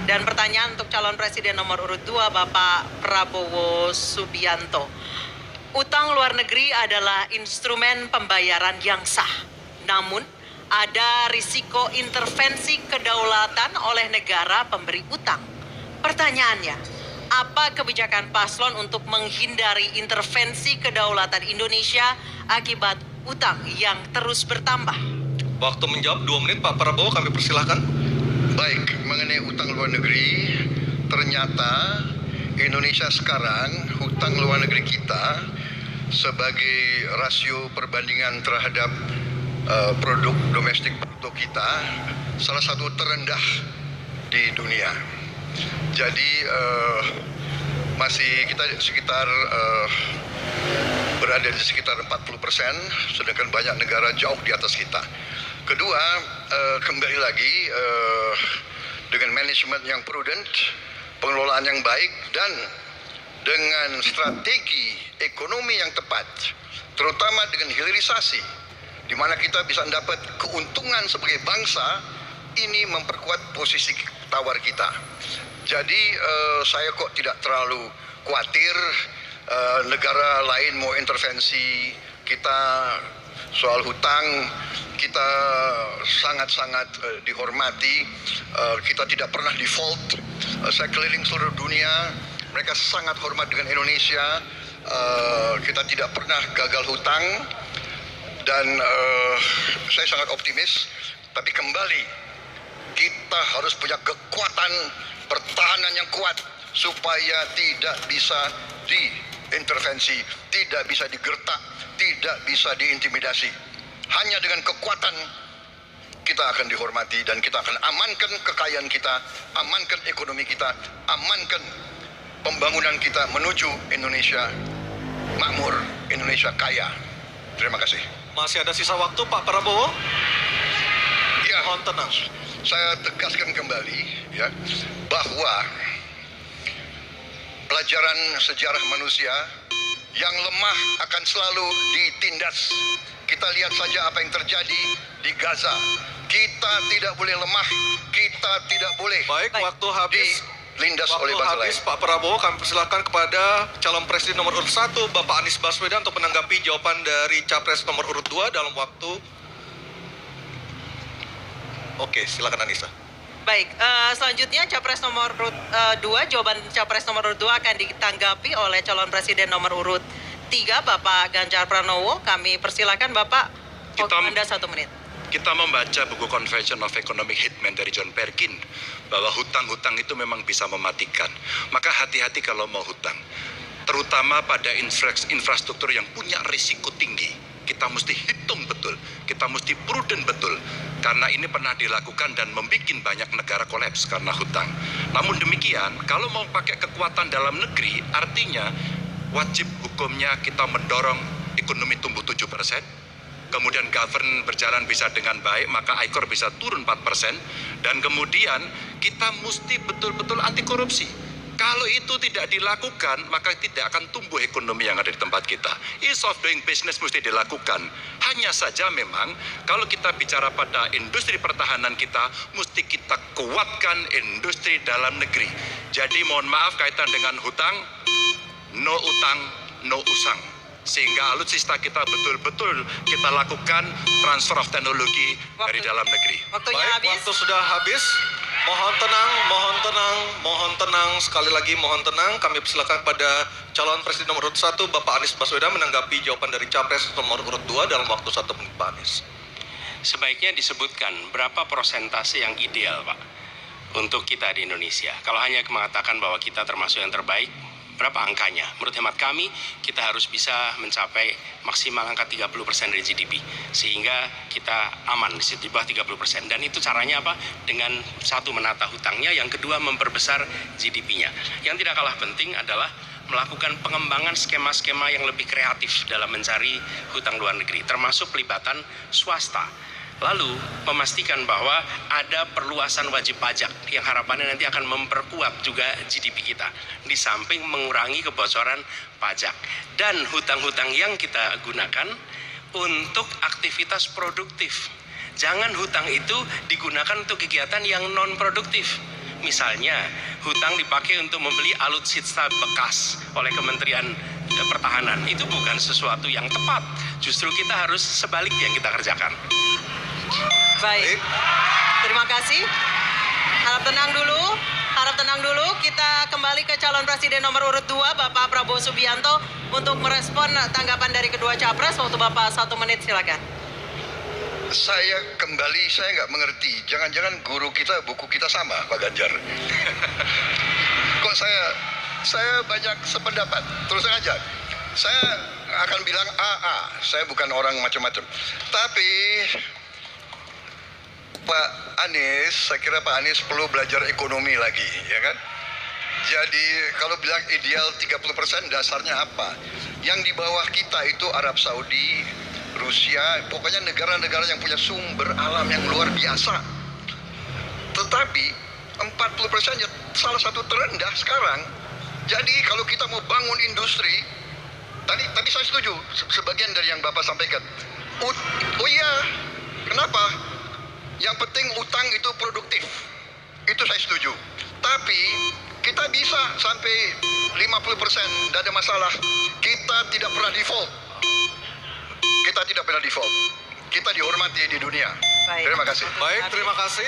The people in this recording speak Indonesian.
Dan pertanyaan untuk calon presiden nomor urut 2, Bapak Prabowo Subianto. Utang luar negeri adalah instrumen pembayaran yang sah. Namun, ada risiko intervensi kedaulatan oleh negara pemberi utang. Pertanyaannya, apa kebijakan paslon untuk menghindari intervensi kedaulatan Indonesia akibat utang yang terus bertambah? Waktu menjawab 2 menit, Pak Prabowo, kami persilahkan. Baik, mengenai utang luar negeri, ternyata Indonesia sekarang hutang luar negeri kita sebagai rasio perbandingan terhadap produk domestik bruto kita salah satu terendah di dunia. Jadi masih kita sekitar berada di sekitar 40%, sedangkan banyak negara jauh di atas kita. Kedua, kembali lagi dengan manajemen yang prudent, pengelolaan yang baik, dan dengan strategi ekonomi yang tepat, terutama dengan hilirisasi, di mana kita bisa mendapat keuntungan sebagai bangsa, ini memperkuat posisi tawar kita. Jadi saya kok tidak terlalu khawatir negara lain mau intervensi kita soal hutang. Kita sangat-sangat dihormati, kita tidak pernah default. Saya keliling seluruh dunia, mereka sangat hormat dengan Indonesia. Kita tidak pernah gagal hutang, dan saya sangat optimis. Tapi kembali, kita harus punya kekuatan pertahanan yang kuat supaya tidak bisa diintervensi, tidak bisa digertak, tidak bisa diintimidasi. Hanya dengan kekuatan kita akan dihormati, dan kita akan amankan kekayaan kita, amankan ekonomi kita, amankan pembangunan kita menuju Indonesia makmur, Indonesia kaya. Terima kasih. Masih ada sisa waktu, Pak Prabowo? Ya, Mohon tenang. saya tegaskan kembali ya, bahwa pelajaran sejarah manusia yang lemah akan selalu ditindas. Kita lihat saja apa yang terjadi di Gaza. Kita tidak boleh lemah, kita tidak boleh Waktu habis. dilindas oleh bangsa lain. Pak Prabowo, kami persilakan kepada calon presiden nomor urut 1, Bapak Anies Baswedan, untuk menanggapi jawaban dari capres nomor urut 2 dalam waktu. Oke, silakan Anissa. Baik, selanjutnya capres nomor urut 2, jawaban capres nomor urut 2 akan ditanggapi oleh calon presiden nomor urut 3, Bapak Ganjar Pranowo. Kami persilakan Bapak, waktu Anda 1 menit. Kita membaca buku Confession of Economic Hitman dari John Perkin, bahwa hutang-hutang itu memang bisa mematikan. Maka hati-hati kalau mau hutang, terutama pada infrastruktur yang punya risiko tinggi. Kita mesti hitung betul, kita mesti prudent betul, karena ini pernah dilakukan dan membuat banyak negara kolaps karena hutang. Namun demikian, kalau mau pakai kekuatan dalam negeri, artinya wajib hukumnya kita mendorong ekonomi tumbuh 7%, kemudian govern berjalan bisa dengan baik, maka ICOR bisa turun 4%, dan kemudian kita mesti betul-betul anti korupsi. Kalau itu tidak dilakukan, maka tidak akan tumbuh ekonomi yang ada di tempat kita. Ease of doing business mesti dilakukan. Hanya saja memang kalau kita bicara pada industri pertahanan kita, mesti kita kuatkan industri dalam negeri. Jadi mohon maaf kaitan dengan hutang, no utang, no usang. Sehingga alutsista kita betul-betul kita lakukan transfer of teknologi dari dalam negeri. Waktunya Baik, habis. waktu sudah habis. Mohon tenang, mohon tenang, mohon tenang. Sekali lagi mohon tenang. Kami persilakan pada calon presiden nomor urut 1, Bapak Anies Baswedan, menanggapi jawaban dari capres nomor urut 2 dalam waktu 1 menit, Pak Anies. Sebaiknya disebutkan berapa persentase yang ideal, Pak, untuk kita di Indonesia. Kalau hanya mengatakan bahwa kita termasuk yang terbaik, berapa angkanya? Menurut hemat kami, kita harus bisa mencapai maksimal angka 30% dari GDP. Sehingga kita aman di bawah 30%. Dan itu caranya apa? Dengan satu, menata hutangnya, yang kedua memperbesar GDP-nya. Yang tidak kalah penting adalah melakukan pengembangan skema-skema yang lebih kreatif dalam mencari hutang luar negeri, termasuk pelibatan swasta. Lalu memastikan bahwa ada perluasan wajib pajak yang harapannya nanti akan memperkuat juga GDP kita, di samping mengurangi kebocoran pajak. Dan hutang-hutang yang kita gunakan untuk aktivitas produktif. Jangan hutang itu digunakan untuk kegiatan yang non produktif. misalnya hutang dipakai untuk membeli alutsista bekas oleh Kementerian Pertahanan. Itu bukan sesuatu yang tepat. Justru kita harus sebaliknya yang kita kerjakan. Baik. Terima kasih. Harap tenang dulu. Kita kembali ke calon presiden nomor urut 2, Bapak Prabowo Subianto, untuk merespon tanggapan dari kedua capres. Waktu Bapak 1 menit, silakan. Saya nggak mengerti. Jangan-jangan guru kita, buku kita sama, Pak Ganjar. Kok saya banyak sependapat. Terus aja. Saya akan bilang AA. Saya bukan orang macam-macam. Tapi Pak Anies, saya kira Pak Anies perlu belajar ekonomi lagi, ya kan? Jadi kalau bilang ideal 30%, dasarnya apa? Yang di bawah kita itu Arab Saudi, Rusia, pokoknya negara-negara yang punya sumber alam yang luar biasa. Tetapi 40% ya salah satu terendah sekarang. Jadi kalau kita mau bangun industri, tadi saya setuju sebagian dari yang Bapak sampaikan. Oh iya, kenapa? Yang penting utang itu produktif. Itu saya setuju. Tapi kita bisa sampai 50%, tidak ada masalah. Kita tidak pernah default. Kita dihormati di dunia. Baik. Terima kasih. Baik, terima kasih.